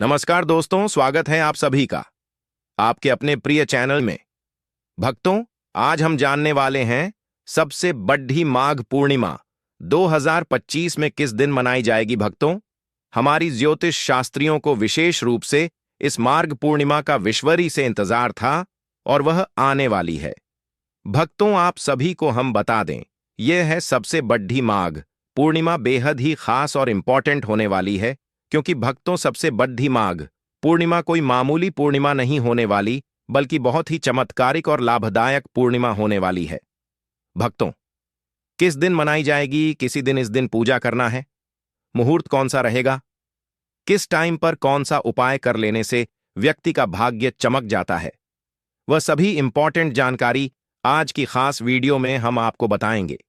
नमस्कार दोस्तों, स्वागत है आप सभी का आपके अपने प्रिय चैनल में। भक्तों, आज हम जानने वाले हैं सबसे बड़ी माघ पूर्णिमा 2025 में किस दिन मनाई जाएगी। भक्तों, हमारी ज्योतिष शास्त्रियों को विशेष रूप से इस माघ पूर्णिमा का विश्वरी से इंतजार था और वह आने वाली है। भक्तों, आप सभी को हम बता दें, यह है सबसे बड़ी माघ पूर्णिमा बेहद ही खास और इंपॉर्टेंट होने वाली है, क्योंकि भक्तों सबसे बड़ी माघ पूर्णिमा कोई मामूली पूर्णिमा नहीं होने वाली, बल्कि बहुत ही चमत्कारिक और लाभदायक पूर्णिमा होने वाली है। भक्तों, किस दिन मनाई जाएगी, किसी दिन इस दिन पूजा करना है, मुहूर्त कौन सा रहेगा, किस टाइम पर कौन सा उपाय कर लेने से व्यक्ति का भाग्य चमक जाता है, वह सभी इंपॉर्टेंट जानकारी आज की खास वीडियो में हम आपको बताएंगे।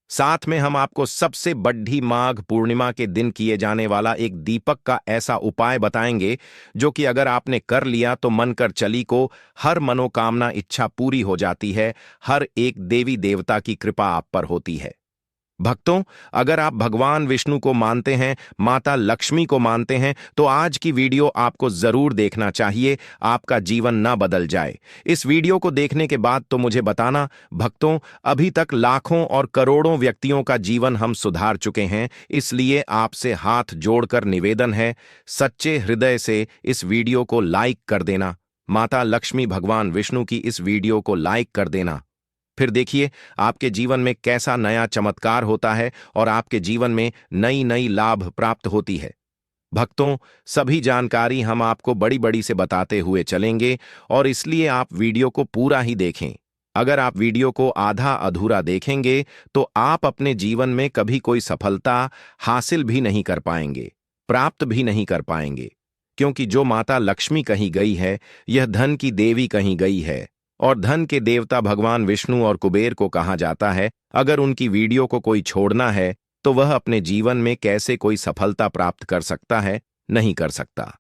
साथ में हम आपको सबसे बड़ी माघ पूर्णिमा के दिन किए जाने वाला एक दीपक का ऐसा उपाय बताएंगे जो कि अगर आपने कर लिया तो मन कर चली को हर मनोकामना इच्छा पूरी हो जाती है, हर एक देवी देवता की कृपा आप पर होती है। भक्तों, अगर आप भगवान विष्णु को मानते हैं, माता लक्ष्मी को मानते हैं, तो आज की वीडियो आपको जरूर देखना चाहिए, आपका जीवन ना बदल जाए। इस वीडियो को देखने के बाद तो मुझे बताना। भक्तों, अभी तक लाखों और करोड़ों व्यक्तियों का जीवन हम सुधार चुके हैं, इसलिए आपसे हाथ जोड़कर निवेदन है, सच्चे हृदय से इस वीडियो को लाइक कर देना। माता लक्ष्मी भगवान विष्णु की इस वीडियो को लाइक कर देना। फिर देखिए आपके जीवन में कैसा नया चमत्कार होता है और आपके जीवन में नई नई लाभ प्राप्त होती है। भक्तों, सभी जानकारी हम आपको बड़ी बड़ी से बताते हुए चलेंगे और इसलिए आप वीडियो को पूरा ही देखें। अगर आप वीडियो को आधा अधूरा देखेंगे तो आप अपने जीवन में कभी कोई सफलता हासिल भी नहीं कर पाएंगे, प्राप्त भी नहीं कर पाएंगे, क्योंकि जो माता लक्ष्मी कहीं गई है, यह धन की देवी कहीं गई है और धन के देवता भगवान विष्णु और कुबेर को कहा जाता है। अगर उनकी वीडियो को कोई छोड़ना है तो वह अपने जीवन में कैसे कोई सफलता प्राप्त कर सकता है, नहीं कर सकता।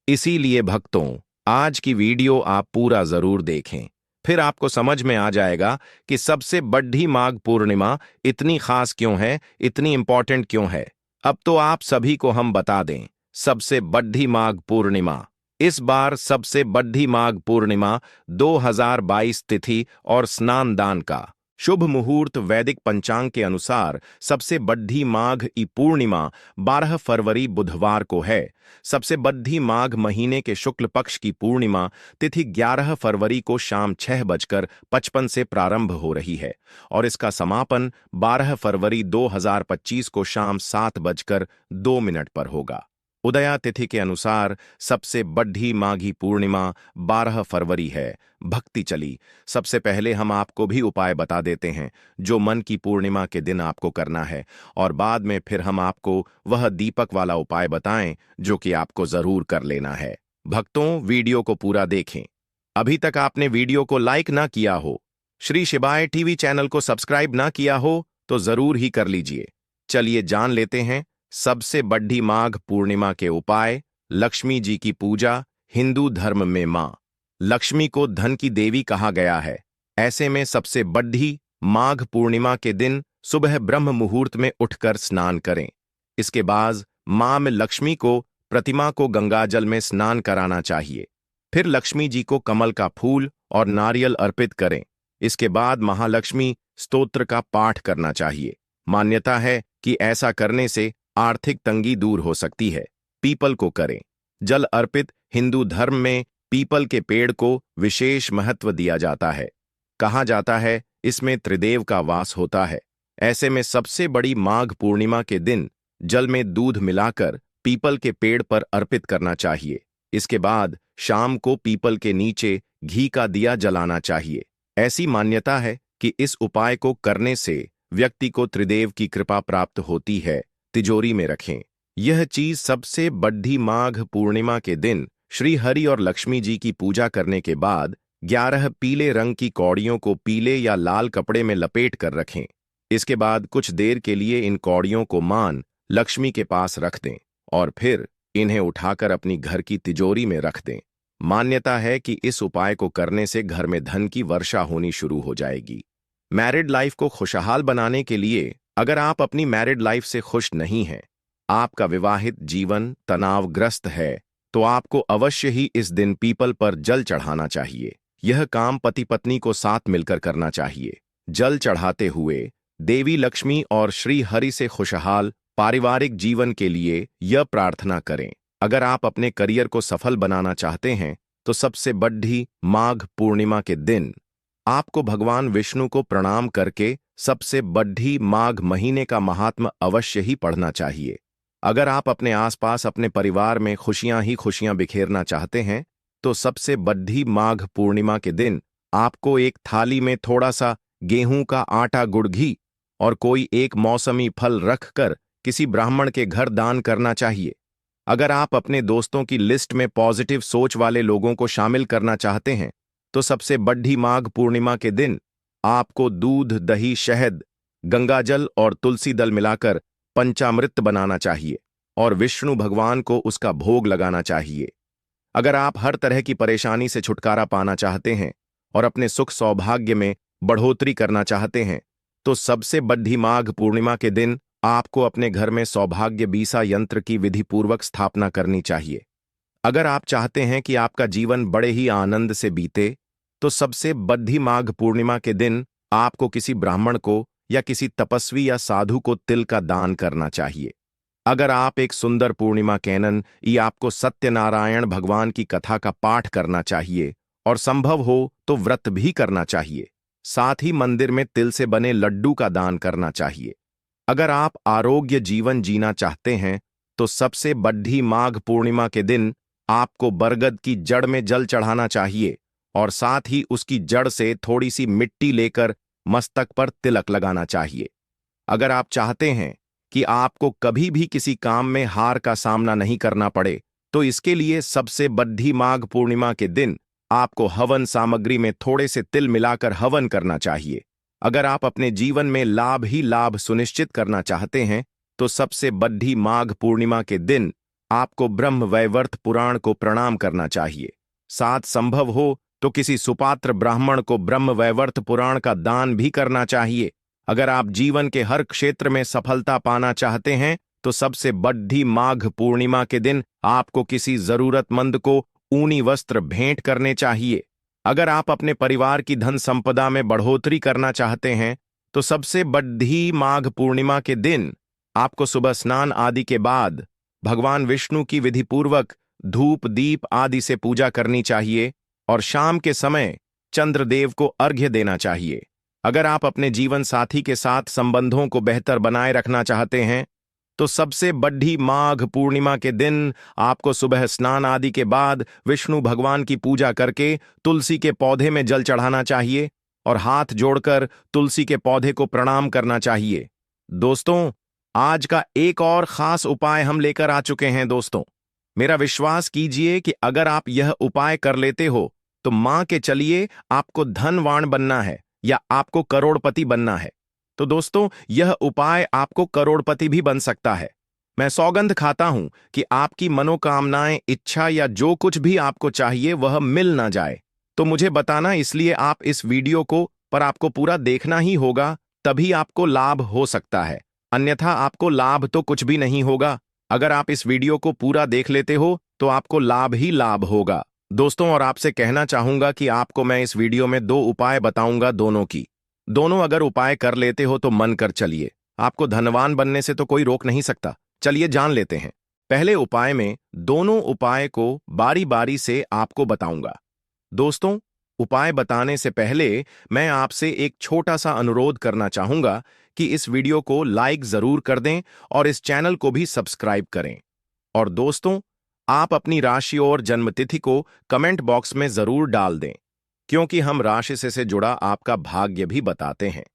इसीलिए भक्तों, आज की वीडियो आप पूरा जरूर देखें, फिर आपको समझ में आ जाएगा कि सबसे बड़ी माघ पूर्णिमा इतनी खास क्यों है, इतनी इंपॉर्टेंट क्यों है। अब तो आप सभी को हम बता दें, सबसे बड़ी माघ पूर्णिमा इस बार सबसे बड़ी माघ पूर्णिमा 2022 तिथि और स्नान दान का शुभ मुहूर्त वैदिक पंचांग के अनुसार सबसे बड़ी माघ ई पूर्णिमा 12 फरवरी बुधवार को है। सबसे बड़ी माघ महीने के शुक्ल पक्ष की पूर्णिमा तिथि 11 फरवरी को शाम 6:55 से प्रारंभ हो रही है और इसका समापन 12 फरवरी 2025 को शाम 7:02 पर होगा। उदया तिथि के अनुसार सबसे बड़ी माघी पूर्णिमा 12 फरवरी है। भक्ति चली, सबसे पहले हम आपको भी उपाय बता देते हैं जो मन की पूर्णिमा के दिन आपको करना है और बाद में फिर हम आपको वह दीपक वाला उपाय बताएं जो कि आपको जरूर कर लेना है। भक्तों, वीडियो को पूरा देखें। अभी तक आपने वीडियो को लाइक ना किया हो, श्री शिवाय टीवी चैनल को सब्सक्राइब ना किया हो तो जरूर ही कर लीजिए। चलिए जान लेते हैं सबसे बड़ी माघ पूर्णिमा के उपाय। लक्ष्मी जी की पूजा। हिंदू धर्म में मां लक्ष्मी को धन की देवी कहा गया है। ऐसे में सबसे बड़ी माघ पूर्णिमा के दिन सुबह ब्रह्म मुहूर्त में उठकर स्नान करें। इसके बाद मां में लक्ष्मी को प्रतिमा को गंगाजल में स्नान कराना चाहिए। फिर लक्ष्मी जी को कमल का फूल और नारियल अर्पित करें। इसके बाद महालक्ष्मी स्तोत्र का पाठ करना चाहिए। मान्यता है कि ऐसा करने से आर्थिक तंगी दूर हो सकती है। पीपल को करें जल अर्पित। हिंदू धर्म में पीपल के पेड़ को विशेष महत्व दिया जाता है। कहा जाता है इसमें त्रिदेव का वास होता है। ऐसे में सबसे बड़ी माघ पूर्णिमा के दिन जल में दूध मिलाकर पीपल के पेड़ पर अर्पित करना चाहिए। इसके बाद शाम को पीपल के नीचे घी का दिया जलाना चाहिए। ऐसी मान्यता है कि इस उपाय को करने से व्यक्ति को त्रिदेव की कृपा प्राप्त होती है। तिजोरी में रखें। यह चीज सबसे बड़ी माघ पूर्णिमा के दिन श्री हरि और लक्ष्मी जी की पूजा करने के बाद 11 पीले रंग की कौड़ियों को पीले या लाल कपड़े में लपेट कर रखें। इसके बाद कुछ देर के लिए इन कौड़ियों को मान लक्ष्मी के पास रख दें और फिर इन्हें उठाकर अपनी घर की तिजोरी में रख दें। मान्यता है कि इस उपाय को करने से घर में धन की वर्षा होनी शुरू हो जाएगी। मैरिड लाइफ को खुशहाल बनाने के लिए अगर आप अपनी मैरिड लाइफ से खुश नहीं हैं, आपका विवाहित जीवन तनावग्रस्त है, तो आपको अवश्य ही इस दिन पीपल पर जल चढ़ाना चाहिए। यह काम पति पत्नी को साथ मिलकर करना चाहिए। जल चढ़ाते हुए देवी लक्ष्मी और श्री हरि से खुशहाल पारिवारिक जीवन के लिए यह प्रार्थना करें। अगर आप अपने करियर को सफल बनाना चाहते हैं तो सबसे बड़ी माघ पूर्णिमा के दिन आपको भगवान विष्णु को प्रणाम करके सबसे बड़ी माघ महीने का महात्म अवश्य ही पढ़ना चाहिए। अगर आप अपने आसपास अपने परिवार में खुशियां ही खुशियां बिखेरना चाहते हैं तो सबसे बड़ी माघ पूर्णिमा के दिन आपको एक थाली में थोड़ा सा गेहूं का आटा, गुड़, घी और कोई एक मौसमी फल रखकर किसी ब्राह्मण के घर दान करना चाहिए। अगर आप अपने दोस्तों की लिस्ट में पॉजिटिव सोच वाले लोगों को शामिल करना चाहते हैं तो सबसे बड़ी माघ पूर्णिमा के दिन आपको दूध, दही, शहद, गंगाजल और तुलसी दल मिलाकर पंचामृत बनाना चाहिए और विष्णु भगवान को उसका भोग लगाना चाहिए। अगर आप हर तरह की परेशानी से छुटकारा पाना चाहते हैं और अपने सुख सौभाग्य में बढ़ोतरी करना चाहते हैं तो सबसे बड़ी माघ पूर्णिमा के दिन आपको अपने घर में सौभाग्य बीसा यंत्र की विधिपूर्वक स्थापना करनी चाहिए। अगर आप चाहते हैं कि आपका जीवन बड़े ही आनंद से बीते तो सबसे बड़ी माघ पूर्णिमा के दिन आपको किसी ब्राह्मण को या किसी तपस्वी या साधु को तिल का दान करना चाहिए। अगर आप एक सुंदर पूर्णिमा कैनन या आपको सत्यनारायण भगवान की कथा का पाठ करना चाहिए और संभव हो तो व्रत भी करना चाहिए। साथ ही मंदिर में तिल से बने लड्डू का दान करना चाहिए। अगर आप आरोग्य जीवन जीना चाहते हैं तो सबसे बड़ी माघ पूर्णिमा के दिन आपको बरगद की जड़ में जल चढ़ाना चाहिए और साथ ही उसकी जड़ से थोड़ी सी मिट्टी लेकर मस्तक पर तिलक लगाना चाहिए। अगर आप चाहते हैं कि आपको कभी भी किसी काम में हार का सामना नहीं करना पड़े तो इसके लिए सबसे बड़ी माघ पूर्णिमा के दिन आपको हवन सामग्री में थोड़े से तिल मिलाकर हवन करना चाहिए। अगर आप अपने जीवन में लाभ ही लाभ सुनिश्चित करना चाहते हैं तो सबसे बड़ी माघ पूर्णिमा के दिन आपको ब्रह्म वैवर्त पुराण को प्रणाम करना चाहिए। साथ संभव हो तो किसी सुपात्र ब्राह्मण को ब्रह्म वैवर्त पुराण का दान भी करना चाहिए। अगर आप जीवन के हर क्षेत्र में सफलता पाना चाहते हैं तो सबसे बड़ी माघ पूर्णिमा के दिन आपको किसी जरूरतमंद को ऊनी वस्त्र भेंट करने चाहिए। अगर आप अपने परिवार की धन संपदा में बढ़ोतरी करना चाहते हैं तो सबसे बड़ी माघ पूर्णिमा के दिन आपको सुबह स्नान आदि के बाद भगवान विष्णु की विधिपूर्वक धूप, दीप आदि से पूजा करनी चाहिए और शाम के समय चंद्रदेव को अर्घ्य देना चाहिए। अगर आप अपने जीवन साथी के साथ संबंधों को बेहतर बनाए रखना चाहते हैं तो सबसे बड़ी माघ पूर्णिमा के दिन आपको सुबह स्नान आदि के बाद विष्णु भगवान की पूजा करके तुलसी के पौधे में जल चढ़ाना चाहिए और हाथ जोड़कर तुलसी के पौधे को प्रणाम करना चाहिए। दोस्तों, आज का एक और खास उपाय हम लेकर आ चुके हैं। दोस्तों, मेरा विश्वास कीजिए कि अगर आप यह उपाय कर लेते हो तो मान के चलिए आपको धनवान बनना है या आपको करोड़पति बनना है। तो दोस्तों, यह उपाय आपको करोड़पति भी बन सकता है। मैं सौगंध खाता हूं कि आपकी मनोकामनाएं, इच्छा या जो कुछ भी आपको चाहिए वह मिल ना जाए तो मुझे बताना, इसलिए आप इस वीडियो को पर आपको पूरा देखना ही होगा, तभी आपको लाभ हो सकता है, अन्यथा आपको लाभ तो कुछ भी नहीं होगा। अगर आप इस वीडियो को पूरा देख लेते हो तो आपको लाभ ही लाभ होगा। दोस्तों, और आपसे कहना चाहूंगा कि आपको मैं इस वीडियो में 2 उपाय बताऊंगा, दोनों अगर उपाय कर लेते हो तो मन कर चलिए, आपको धनवान बनने से तो कोई रोक नहीं सकता। चलिए जान लेते हैं। पहले उपाय में दोनों उपाय को बारी बारी से आपको बताऊंगा। दोस्तों, उपाय बताने से पहले मैं आपसे एक छोटा सा अनुरोध करना चाहूंगा कि इस वीडियो को लाइक जरूर कर दें और इस चैनल को भी सब्सक्राइब करें। और दोस्तों, आप अपनी राशि और जन्मतिथि को कमेंट बॉक्स में जरूर डाल दें, क्योंकि हम राशि से जुड़ा आपका भाग्य भी बताते हैं।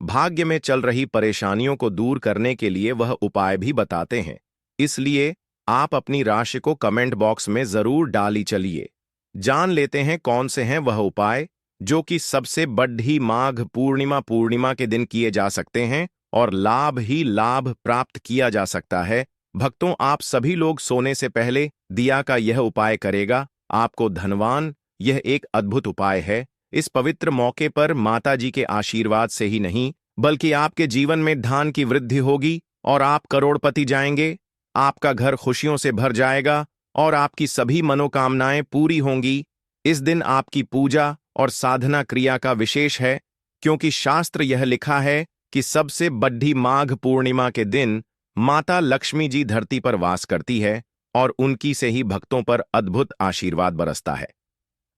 भाग्य में चल रही परेशानियों को दूर करने के लिए वह उपाय भी बताते हैं, इसलिए आप अपनी राशि को कमेंट बॉक्स में जरूर डाली। चलिए जान लेते हैं कौन से हैं वह उपाय जो कि सबसे बड़ी माघ पूर्णिमा के दिन किए जा सकते हैं और लाभ ही लाभ प्राप्त किया जा सकता है। भक्तों, आप सभी लोग सोने से पहले दिया का यह उपाय करेगा आपको धनवान। यह एक अद्भुत उपाय है। इस पवित्र मौके पर माता जी के आशीर्वाद से ही नहीं बल्कि आपके जीवन में धन की वृद्धि होगी और आप करोड़पति जाएंगे। आपका घर खुशियों से भर जाएगा और आपकी सभी मनोकामनाएं पूरी होंगी। इस दिन आपकी पूजा और साधना क्रिया का विशेष है, क्योंकि शास्त्र यह लिखा है कि सबसे बड़ी माघ पूर्णिमा के दिन माता लक्ष्मी जी धरती पर वास करती है और उनकी से ही भक्तों पर अद्भुत आशीर्वाद बरसता है।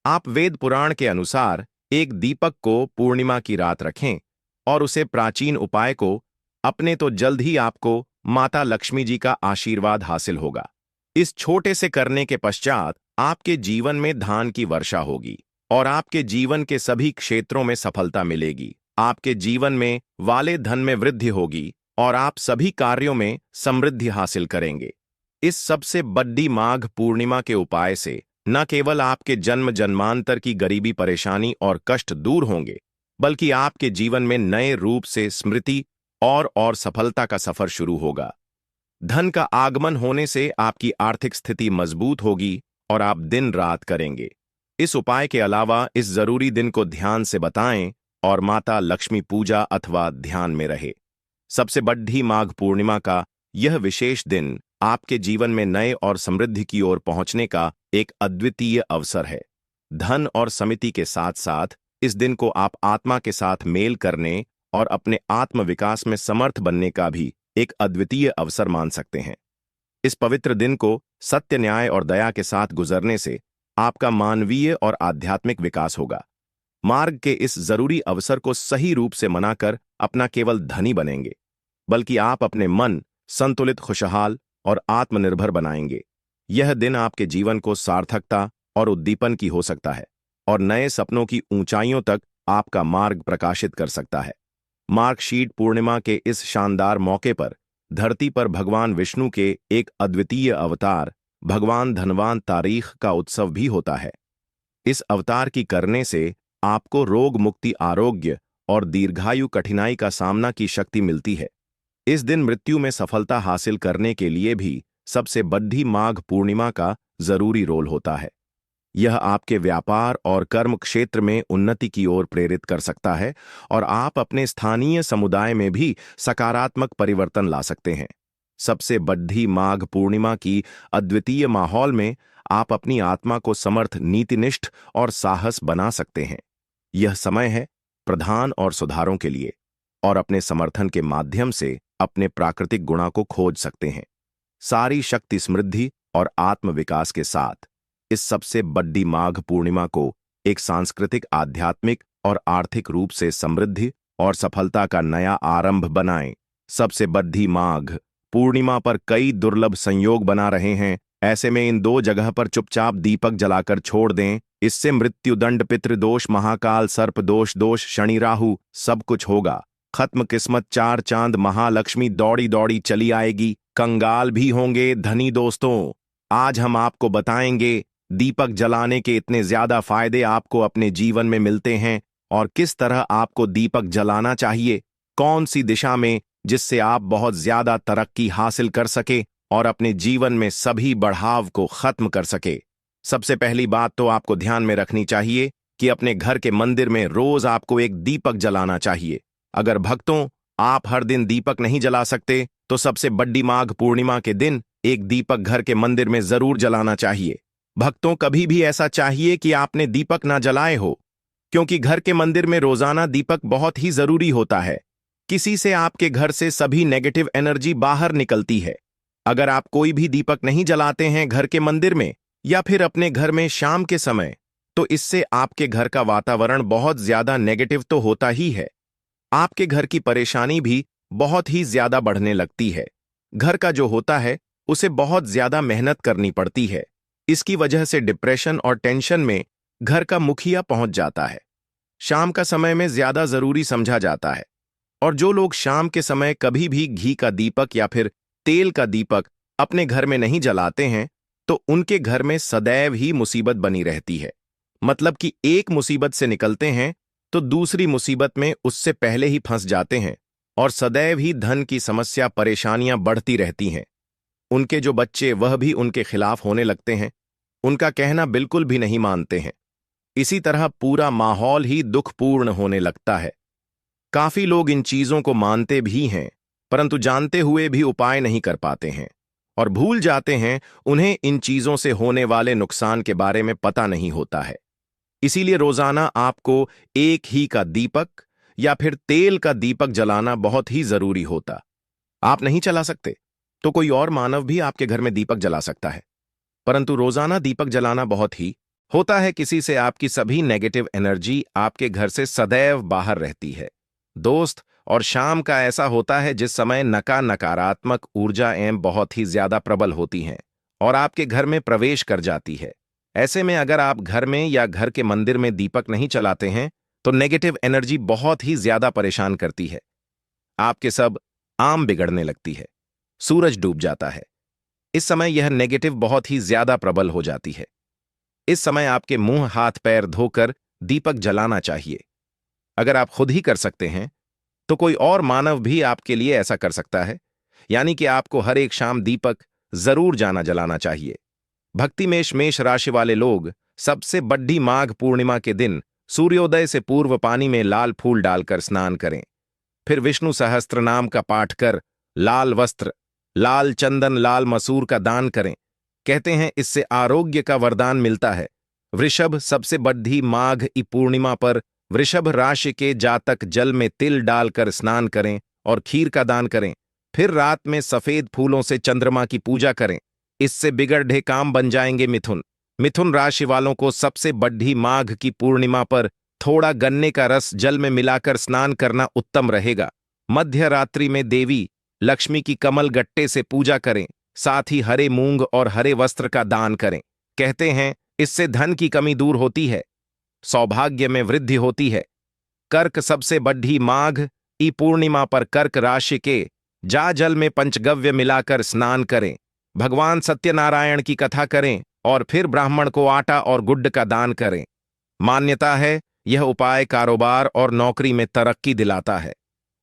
आप वेद पुराण के अनुसार एक दीपक को पूर्णिमा की रात रखें और उसे प्राचीन उपाय को अपने तो जल्द ही आपको माता लक्ष्मी जी का आशीर्वाद हासिल होगा। इस छोटे से करने के पश्चात आपके जीवन में धान की वर्षा होगी और आपके जीवन के सभी क्षेत्रों में सफलता मिलेगी। आपके जीवन में वाले धन में वृद्धि होगी और आप सभी कार्यों में समृद्धि हासिल करेंगे। इस सबसे बड़ी माघ पूर्णिमा के उपाय से न केवल आपके जन्म जन्मांतर की गरीबी परेशानी और कष्ट दूर होंगे, बल्कि आपके जीवन में नए रूप से स्मृति और सफलता का सफर शुरू होगा। धन का आगमन होने से आपकी आर्थिक स्थिति मजबूत होगी और आप दिन रात करेंगे। इस उपाय के अलावा इस जरूरी दिन को ध्यान से बताएं और माता लक्ष्मी पूजा अथवा ध्यान में रहे। सबसे बड़ी माघ पूर्णिमा का यह विशेष दिन आपके जीवन में नए और समृद्धि की ओर पहुंचने का एक अद्वितीय अवसर है। धन और समिति के साथ साथ इस दिन को आप आत्मा के साथ मेल करने और अपने आत्म विकास में समर्थ बनने का भी एक अद्वितीय अवसर मान सकते हैं। इस पवित्र दिन को सत्य, न्याय और दया के साथ गुजरने से आपका मानवीय और आध्यात्मिक विकास होगा। मार्ग के इस जरूरी अवसर को सही रूप से मनाकर अपना केवल धनी बनेंगे, बल्कि आप अपने मन संतुलित, खुशहाल और आत्मनिर्भर बनाएंगे। यह दिन आपके जीवन को सार्थकता और उद्दीपन की हो सकता है और नए सपनों की ऊंचाइयों तक आपका मार्ग प्रकाशित कर सकता है। मार्गशीट पूर्णिमा के इस शानदार मौके पर धरती पर भगवान विष्णु के एक अद्वितीय अवतार भगवान धनवान तारीख का उत्सव भी होता है। इस अवतार की करने से आपको रोग मुक्ति, आरोग्य और दीर्घायु कठिनाई का सामना की शक्ति मिलती है। इस दिन मृत्यु में सफलता हासिल करने के लिए भी सबसे बड़ी माघ पूर्णिमा का जरूरी रोल होता है। यह आपके व्यापार और कर्म क्षेत्र में उन्नति की ओर प्रेरित कर सकता है और आप अपने स्थानीय समुदाय में भी सकारात्मक परिवर्तन ला सकते हैं। सबसे बड़ी माघ पूर्णिमा की अद्वितीय माहौल में आप अपनी आत्मा को समर्थ, नीतिनिष्ठ और साहस बना सकते हैं। यह समय है प्रधान और सुधारों के लिए, और अपने समर्थन के माध्यम से अपने प्राकृतिक गुणा को खोज सकते हैं। सारी शक्ति, समृद्धि और आत्म विकास के साथ इस सबसे बड़ी माघ पूर्णिमा को एक सांस्कृतिक, आध्यात्मिक और आर्थिक रूप से समृद्धि और सफलता का नया आरंभ बनाएं। सबसे बड़ी माघ पूर्णिमा पर कई दुर्लभ संयोग बना रहे हैं। ऐसे में इन दो जगह पर चुपचाप दीपक जलाकर छोड़ दें। इससे मृत्युदंड, पितृदोष, महाकाल, सर्प दोष, शनि, राहु सब कुछ होगा खत्म। किस्मत, चार चांद, महालक्ष्मी दौड़ी दौड़ी चली आएगी। कंगाल भी होंगे धनी दोस्तों। आज हम आपको बताएंगे दीपक जलाने के इतने ज्यादा फायदे आपको अपने जीवन में मिलते हैं और किस तरह आपको दीपक जलाना चाहिए, कौन सी दिशा में, जिससे आप बहुत ज्यादा तरक्की हासिल कर सके और अपने जीवन में सभी बढ़ाव को खत्म कर सके। सबसे पहली बात तो आपको ध्यान में रखनी चाहिए कि अपने घर के मंदिर में रोज आपको एक दीपक जलाना चाहिए। अगर भक्तों आप हर दिन दीपक नहीं जला सकते तो सबसे बड़ी माघ पूर्णिमा के दिन एक दीपक घर के मंदिर में जरूर जलाना चाहिए। भक्तों, कभी भी ऐसा चाहिए कि आपने दीपक ना जलाए हो, क्योंकि घर के मंदिर में रोजाना दीपक बहुत ही जरूरी होता है। किसी से आपके घर से सभी नेगेटिव एनर्जी बाहर निकलती है। अगर आप कोई भी दीपक नहीं जलाते हैं घर के मंदिर में या फिर अपने घर में शाम के समय, तो इससे आपके घर का वातावरण बहुत ज्यादा नेगेटिव तो होता ही है, आपके घर की परेशानी भी बहुत ही ज्यादा बढ़ने लगती है। घर का जो होता है उसे बहुत ज्यादा मेहनत करनी पड़ती है। इसकी वजह से डिप्रेशन और टेंशन में घर का मुखिया पहुंच जाता है। शाम का समय में ज्यादा जरूरी समझा जाता है और जो लोग शाम के समय कभी भी घी का दीपक या फिर तेल का दीपक अपने घर में नहीं जलाते हैं तो उनके घर में सदैव ही मुसीबत बनी रहती है। मतलब कि एक मुसीबत से निकलते हैं तो दूसरी मुसीबत में उससे पहले ही फंस जाते हैं और सदैव ही धन की समस्या, परेशानियां बढ़ती रहती हैं। उनके जो बच्चे वह भी उनके खिलाफ होने लगते हैं, उनका कहना बिल्कुल भी नहीं मानते हैं। इसी तरह पूरा माहौल ही दुखपूर्ण होने लगता है। काफी लोग इन चीजों को मानते भी हैं, परंतु जानते हुए भी उपाय नहीं कर पाते हैं और भूल जाते हैं, उन्हें इन चीजों से होने वाले नुकसान के बारे में पता नहीं होता है। इसीलिए रोजाना आपको एक ही का दीपक या फिर तेल का दीपक जलाना बहुत ही जरूरी होता। आप नहीं चला सकते तो कोई और मानव भी आपके घर में दीपक जला सकता है, परंतु रोजाना दीपक जलाना बहुत ही होता है। किसी से आपकी सभी नेगेटिव एनर्जी आपके घर से सदैव बाहर रहती है। दोस्त, और शाम का ऐसा होता है जिस समय नकारात्मक ऊर्जा एवं बहुत ही ज्यादा प्रबल होती हैं और आपके घर में प्रवेश कर जाती है। ऐसे में अगर आप घर में या घर के मंदिर में दीपक नहीं चलाते हैं तो नेगेटिव एनर्जी बहुत ही ज्यादा परेशान करती है। आपके सब आम बिगड़ने लगती है, सूरज डूब जाता है। इस समय यह नेगेटिव बहुत ही ज्यादा प्रबल हो जाती है। इस समय आपके मुंह हाथ पैर धोकर दीपक जलाना चाहिए। अगर आप खुद ही कर सकते हैं तो कोई और मानव भी आपके लिए ऐसा कर सकता है, यानी कि आपको हर एक शाम दीपक जरूर जलाना चाहिए। भक्ति मेष राशि वाले लोग सबसे बड़ी माघ पूर्णिमा के दिन सूर्योदय से पूर्व पानी में लाल फूल डालकर स्नान करें। फिर विष्णु सहस्त्र नाम का पाठ कर लाल वस्त्र, लाल चंदन, लाल मसूर का दान करें। कहते हैं इससे आरोग्य का वरदान मिलता है। वृषभ सबसे बड़ी माघ की पूर्णिमा पर वृषभ राशि के जातक जल में तिल डालकर स्नान करें और खीर का दान करें। फिर रात में सफेद फूलों से चंद्रमा की पूजा करें। इससे बिगड़े काम बन जाएंगे। मिथुन राशि वालों को सबसे बड़ी माघ की पूर्णिमा पर थोड़ा गन्ने का रस जल में मिलाकर स्नान करना उत्तम रहेगा। मध्य रात्रि में देवी लक्ष्मी की कमल गट्टे से पूजा करें, साथ ही हरे मूंग और हरे वस्त्र का दान करें। कहते हैं इससे धन की कमी दूर होती है, सौभाग्य में वृद्धि होती है। कर्क सबसे बड़ी माघ की पूर्णिमा पर कर्क राशि के जा जल में पंचगव्य मिलाकर स्नान करें, भगवान सत्यनारायण की कथा करें और फिर ब्राह्मण को आटा और गुड़ का दान करें। मान्यता है यह उपाय कारोबार और नौकरी में तरक्की दिलाता है।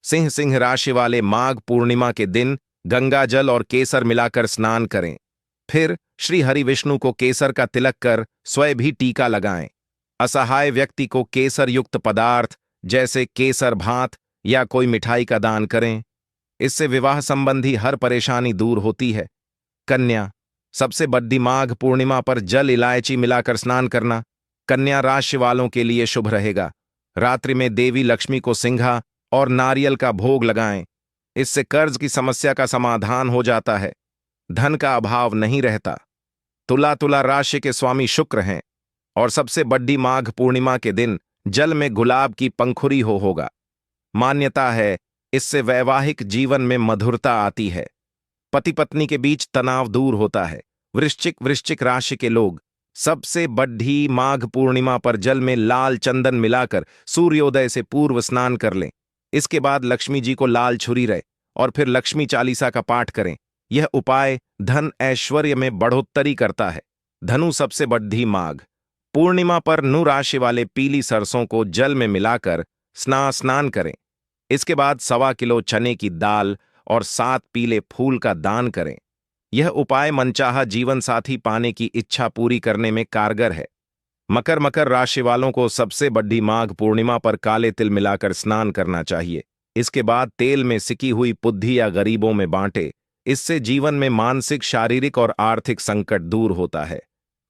सिंह राशि वाले माघ पूर्णिमा के दिन गंगा जल और केसर मिलाकर स्नान करें। फिर श्री हरि विष्णु को केसर का तिलक कर स्वयं भी टीका लगाएं। असहाय व्यक्ति को केसर युक्त पदार्थ जैसे केसर भात या कोई मिठाई का दान करें। इससे विवाह संबंधी हर परेशानी दूर होती है। कन्या सबसे बड़ी माघ पूर्णिमा पर जल इलायची मिलाकर स्नान करना कन्या राशि वालों के लिए शुभ रहेगा। रात्रि में देवी लक्ष्मी को सिंघा और नारियल का भोग लगाएं। इससे कर्ज की समस्या का समाधान हो जाता है, धन का अभाव नहीं रहता। तुला राशि के स्वामी शुक्र हैं और सबसे बड़ी माघ पूर्णिमा के दिन जल में गुलाब की पंखुरी होगा। मान्यता है इससे वैवाहिक जीवन में मधुरता आती है, पति पत्नी के बीच तनाव दूर होता है। वृश्चिक राशि के लोग सबसे बड़ी माघ पूर्णिमा पर जल में लाल चंदन मिलाकर सूर्योदय से पूर्व स्नान कर लें। इसके बाद लक्ष्मी जी को लाल छुरी रहे और फिर लक्ष्मी चालीसा का पाठ करें। यह उपाय धन ऐश्वर्य में बढ़ोत्तरी करता है। धनु सबसे बड़ी माघ पूर्णिमा पर नु राशि वाले पीली सरसों को जल में मिलाकर स्नान करें। इसके बाद 1.25 किलो चने की दाल और 7 पीले फूल का दान करें। यह उपाय मनचाहा जीवन साथी पाने की इच्छा पूरी करने में कारगर है। मकर राशि वालों को सबसे बड़ी माघ पूर्णिमा पर काले तिल मिलाकर स्नान करना चाहिए। इसके बाद तेल में सिकी हुई पुद्धी या गरीबों में बांटे। इससे जीवन में मानसिक, शारीरिक और आर्थिक संकट दूर होता है।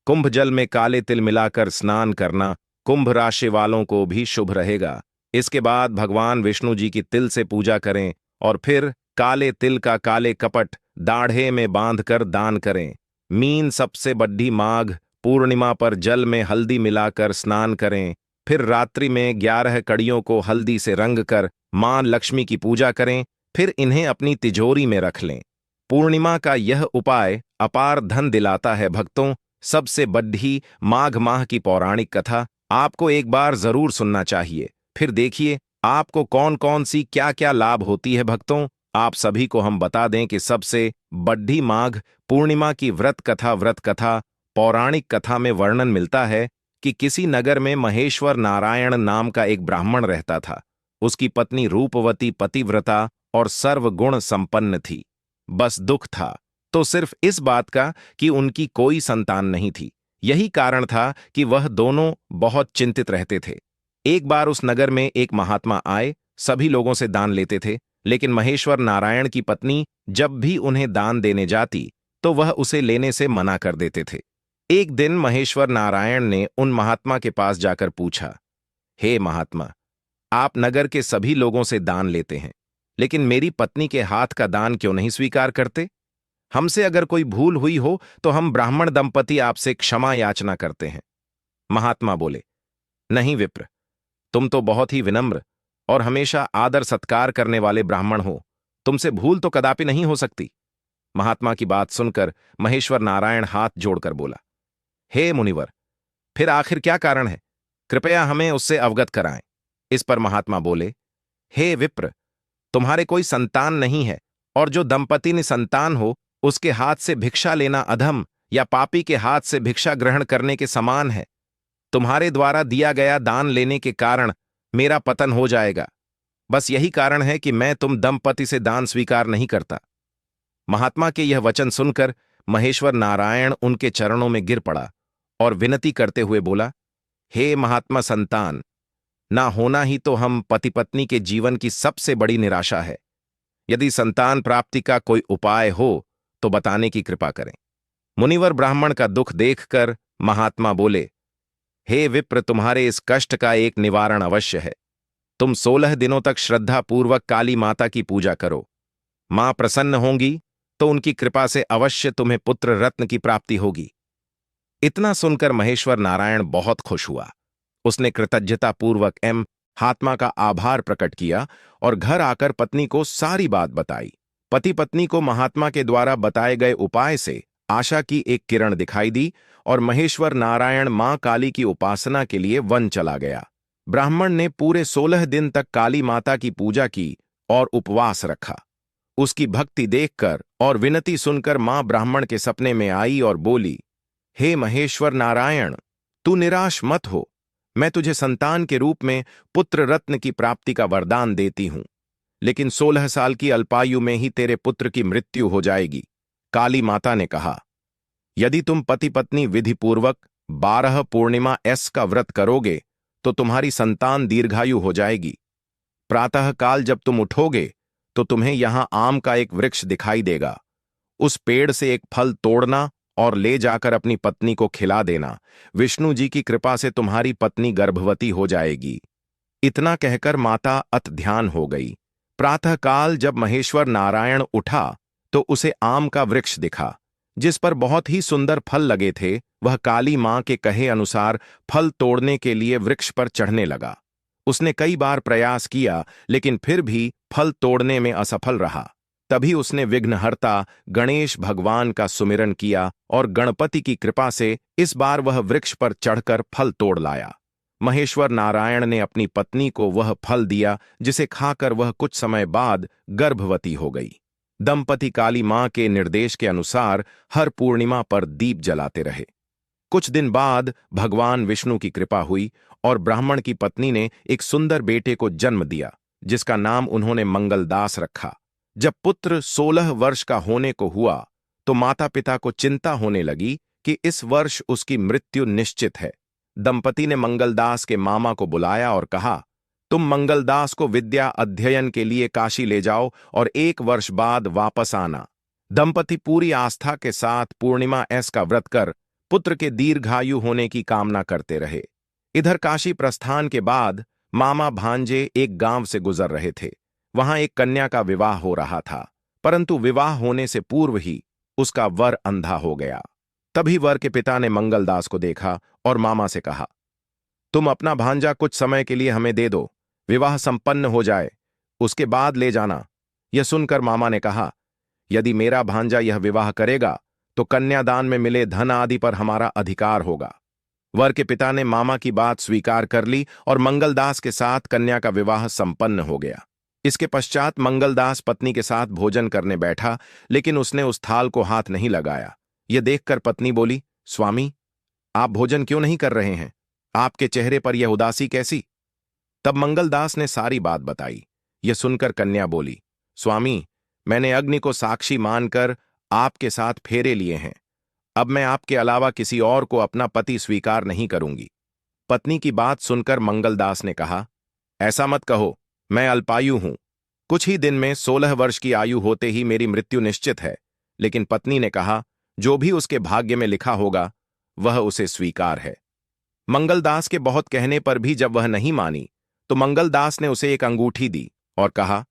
कुंभ जल में काले तिल मिलाकर स्नान करना कुंभ राशि वालों को भी शुभ रहेगा। इसके बाद भगवान विष्णु जी की तिल से पूजा करें और फिर काले तिल का काले कपट दाढ़े में बांधकर दान करें। मीन सबसे बड़ी माघ पूर्णिमा पर जल में हल्दी मिलाकर स्नान करें। फिर रात्रि में 11 कड़ियों को हल्दी से रंग कर मां लक्ष्मी की पूजा करें। फिर इन्हें अपनी तिजोरी में रख लें। पूर्णिमा का यह उपाय अपार धन दिलाता है। भक्तों, सबसे बड़ी माघ माह की पौराणिक कथा आपको एक बार जरूर सुनना चाहिए। फिर देखिए आपको कौन कौन सी क्या क्या लाभ होती है। भक्तों, आप सभी को हम बता दें कि सबसे बड़ी माघ पूर्णिमा की व्रत कथा पौराणिक कथा में वर्णन मिलता है कि किसी नगर में महेश्वर नारायण नाम का एक ब्राह्मण रहता था। उसकी पत्नी रूपवती, पतिव्रता और सर्वगुण संपन्न थी। बस दुख था तो सिर्फ इस बात का कि उनकी कोई संतान नहीं थी। यही कारण था कि वह दोनों बहुत चिंतित रहते थे। एक बार उस नगर में एक महात्मा आए, सभी लोगों से दान लेते थे, लेकिन महेश्वर नारायण की पत्नी जब भी उन्हें दान देने जाती तो वह उसे लेने से मना कर देते थे। एक दिन महेश्वर नारायण ने उन महात्मा के पास जाकर पूछा, हे महात्मा, आप नगर के सभी लोगों से दान लेते हैं, लेकिन मेरी पत्नी के हाथ का दान क्यों नहीं स्वीकार करते? हमसे अगर कोई भूल हुई हो तो हम ब्राह्मण दंपति आपसे क्षमा याचना करते हैं। महात्मा बोले, नहीं विप्र, तुम तो बहुत ही विनम्र और हमेशा आदर सत्कार करने वाले ब्राह्मण हो, तुमसे भूल तो कदापि नहीं हो सकती। महात्मा की बात सुनकर महेश्वर नारायण हाथ जोड़कर बोला, हे मुनिवर, फिर आखिर क्या कारण है? कृपया हमें उससे अवगत कराएं। इस पर महात्मा बोले, हे विप्र, तुम्हारे कोई संतान नहीं है, और जो दंपति निसंतान हो उसके हाथ से भिक्षा लेना अधम या पापी के हाथ से भिक्षा ग्रहण करने के समान है। तुम्हारे द्वारा दिया गया दान लेने के कारण मेरा पतन हो जाएगा। बस यही कारण है कि मैं तुम दंपति से दान स्वीकार नहीं करता। महात्मा के यह वचन सुनकर महेश्वर नारायण उनके चरणों में गिर पड़ा और विनती करते हुए बोला, हे महात्मा संतान, ना होना ही तो हम पति पत्नी के जीवन की सबसे बड़ी निराशा है। यदि संतान प्राप्ति का कोई उपाय हो तो बताने की कृपा करें। मुनिवर ब्राह्मण का दुख देखकर महात्मा बोले, हे विप्र, तुम्हारे इस कष्ट का एक निवारण अवश्य है। तुम 16 दिनों तक श्रद्धापूर्वक काली माता की पूजा करो। मां प्रसन्न होंगी तो उनकी कृपा से अवश्य तुम्हें पुत्र रत्न की प्राप्ति होगी। इतना सुनकर महेश्वर नारायण बहुत खुश हुआ। उसने कृतज्ञतापूर्वक महात्मा का आभार प्रकट किया और घर आकर पत्नी को सारी बात बताई। पति पत्नी को महात्मा के द्वारा बताए गए उपाय से आशा की एक किरण दिखाई दी और महेश्वर नारायण मां काली की उपासना के लिए वन चला गया। ब्राह्मण ने पूरे 16 दिन तक काली माता की पूजा की और उपवास रखा। उसकी भक्ति देखकर और विनती सुनकर मां ब्राह्मण के सपने में आई और बोली, हे महेश्वर नारायण, तू निराश मत हो। मैं तुझे संतान के रूप में पुत्र रत्न की प्राप्ति का वरदान देती हूं, लेकिन 16 साल की अल्पायु में ही तेरे पुत्र की मृत्यु हो जाएगी। काली माता ने कहा, यदि तुम पति पत्नी विधिपूर्वक 12 पूर्णिमा का व्रत करोगे तो तुम्हारी संतान दीर्घायु हो जाएगी। प्रातःकाल जब तुम उठोगे तो तुम्हें यहां आम का एक वृक्ष दिखाई देगा। उस पेड़ से एक फल तोड़ना और ले जाकर अपनी पत्नी को खिला देना। विष्णु जी की कृपा से तुम्हारी पत्नी गर्भवती हो जाएगी। इतना कहकर माता अत ध्यान हो गई। प्रातःकाल जब महेश्वर नारायण उठा तो उसे आम का वृक्ष दिखा, जिस पर बहुत ही सुंदर फल लगे थे। वह काली मां के कहे अनुसार फल तोड़ने के लिए वृक्ष पर चढ़ने लगा। उसने कई बार प्रयास किया, लेकिन फिर भी फल तोड़ने में असफल रहा। तभी उसने विघ्नहर्ता गणेश भगवान का सुमिरन किया और गणपति की कृपा से इस बार वह वृक्ष पर चढ़कर फल तोड़ लाया। महेश्वर नारायण ने अपनी पत्नी को वह फल दिया, जिसे खाकर वह कुछ समय बाद गर्भवती हो गई। दंपति काली मां के निर्देश के अनुसार हर पूर्णिमा पर दीप जलाते रहे। कुछ दिन बाद भगवान विष्णु की कृपा हुई और ब्राह्मण की पत्नी ने एक सुंदर बेटे को जन्म दिया, जिसका नाम उन्होंने मंगलदास रखा। जब पुत्र 16 वर्ष का होने को हुआ तो माता पिता को चिंता होने लगी कि इस वर्ष उसकी मृत्यु निश्चित है। दंपति ने मंगलदास के मामा को बुलाया और कहा, तुम मंगलदास को विद्या अध्ययन के लिए काशी ले जाओ और 1 वर्ष बाद वापस आना। दंपति पूरी आस्था के साथ पूर्णिमा का व्रत कर पुत्र के दीर्घायु होने की कामना करते रहे। इधर काशी प्रस्थान के बाद मामा भांजे एक गांव से गुजर रहे थे। वहां एक कन्या का विवाह हो रहा था, परंतु विवाह होने से पूर्व ही उसका वर अंधा हो गया। तभी वर के पिता ने मंगलदास को देखा और मामा से कहा, तुम अपना भांजा कुछ समय के लिए हमें दे दो, विवाह संपन्न हो जाए, उसके बाद ले जाना। यह सुनकर मामा ने कहा, यदि मेरा भांजा यह विवाह करेगा तो कन्यादान में मिले धन आदि पर हमारा अधिकार होगा। वर के पिता ने मामा की बात स्वीकार कर ली और मंगलदास के साथ कन्या का विवाह संपन्न हो गया। इसके पश्चात मंगलदास पत्नी के साथ भोजन करने बैठा, लेकिन उसने उस थाल को हाथ नहीं लगाया। यह देखकर पत्नी बोली, स्वामी, आप भोजन क्यों नहीं कर रहे हैं? आपके चेहरे पर यह उदासी कैसी? तब मंगलदास ने सारी बात बताई। यह सुनकर कन्या बोली, स्वामी, मैंने अग्नि को साक्षी मानकर आपके साथ फेरे लिए हैं। अब मैं आपके अलावा किसी और को अपना पति स्वीकार नहीं करूंगी। पत्नी की बात सुनकर मंगलदास ने कहा, ऐसा मत कहो, मैं अल्पायु हूं। कुछ ही दिन में 16 वर्ष की आयु होते ही मेरी मृत्यु निश्चित है। लेकिन पत्नी ने कहा, जो भी उसके भाग्य में लिखा होगा वह उसे स्वीकार है। मंगलदास के बहुत कहने पर भी जब वह नहीं मानी तो मंगलदास ने उसे एक अंगूठी दी और कहा,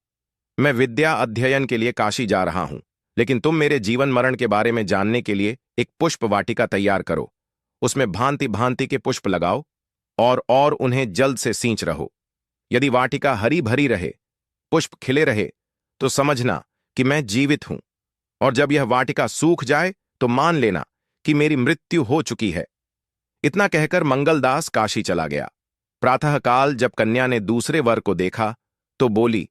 मैं विद्या अध्ययन के लिए काशी जा रहा हूं, लेकिन तुम मेरे जीवन मरण के बारे में जानने के लिए एक पुष्प वाटिका तैयार करो। उसमें भांति भांति के पुष्प लगाओ और उन्हें जल्द से सींच रहो। यदि वाटिका हरी भरी रहे, पुष्प खिले रहे, तो समझना कि मैं जीवित हूं, और जब यह वाटिका सूख जाए तो मान लेना कि मेरी मृत्यु हो चुकी है। इतना कहकर मंगलदास काशी चला गया। प्रातःकाल जब कन्या ने दूसरे वर को देखा तो बोली,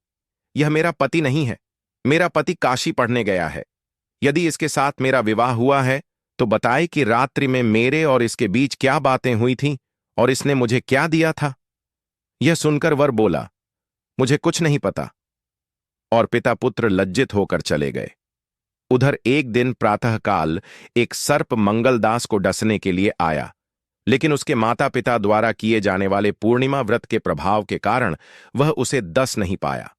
यह मेरा पति नहीं है, मेरा पति काशी पढ़ने गया है। यदि इसके साथ मेरा विवाह हुआ है तो बताए कि रात्रि में मेरे और इसके बीच क्या बातें हुई थीं और इसने मुझे क्या दिया था। यह सुनकर वर बोला, मुझे कुछ नहीं पता, और पिता पुत्र लज्जित होकर चले गए। उधर एक दिन प्रातःकाल एक सर्प मंगलदास को डसने के लिए आया, लेकिन उसके माता पिता द्वारा किए जाने वाले पूर्णिमा व्रत के प्रभाव के कारण वह उसे डस नहीं पाया।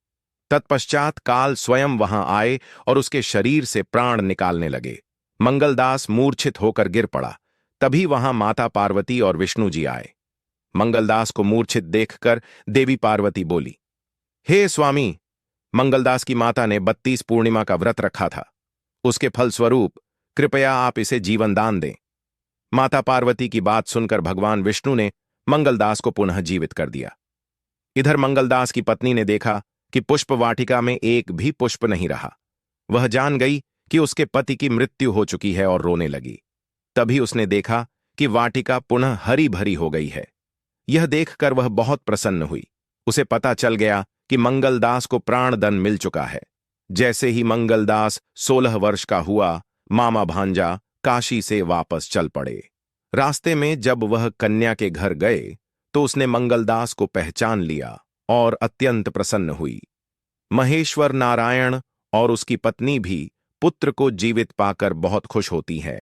तत्पश्चात काल स्वयं वहां आए और उसके शरीर से प्राण निकालने लगे। मंगलदास मूर्छित होकर गिर पड़ा। तभी वहां माता पार्वती और विष्णु जी आए। मंगलदास को मूर्छित देखकर देवी पार्वती बोली, हे स्वामी, मंगलदास की माता ने 32 पूर्णिमा का व्रत रखा था, उसके फलस्वरूप कृपया आप इसे जीवन दान दें। माता पार्वती की बात सुनकर भगवान विष्णु ने मंगलदास को पुनः जीवित कर दिया। इधर मंगलदास की पत्नी ने देखा कि पुष्प वाटिका में एक भी पुष्प नहीं रहा। वह जान गई कि उसके पति की मृत्यु हो चुकी है और रोने लगी। तभी उसने देखा कि वाटिका पुनः हरी भरी हो गई है। यह देखकर वह बहुत प्रसन्न हुई। उसे पता चल गया कि मंगलदास को प्राणदंड मिल चुका है। जैसे ही मंगलदास 16 वर्ष का हुआ, मामा भांजा काशी से वापस चल पड़े। रास्ते में जब वह कन्या के घर गए तो उसने मंगलदास को पहचान लिया और अत्यंत प्रसन्न हुई। महेश्वर नारायण और उसकी पत्नी भी पुत्र को जीवित पाकर बहुत खुश होती है।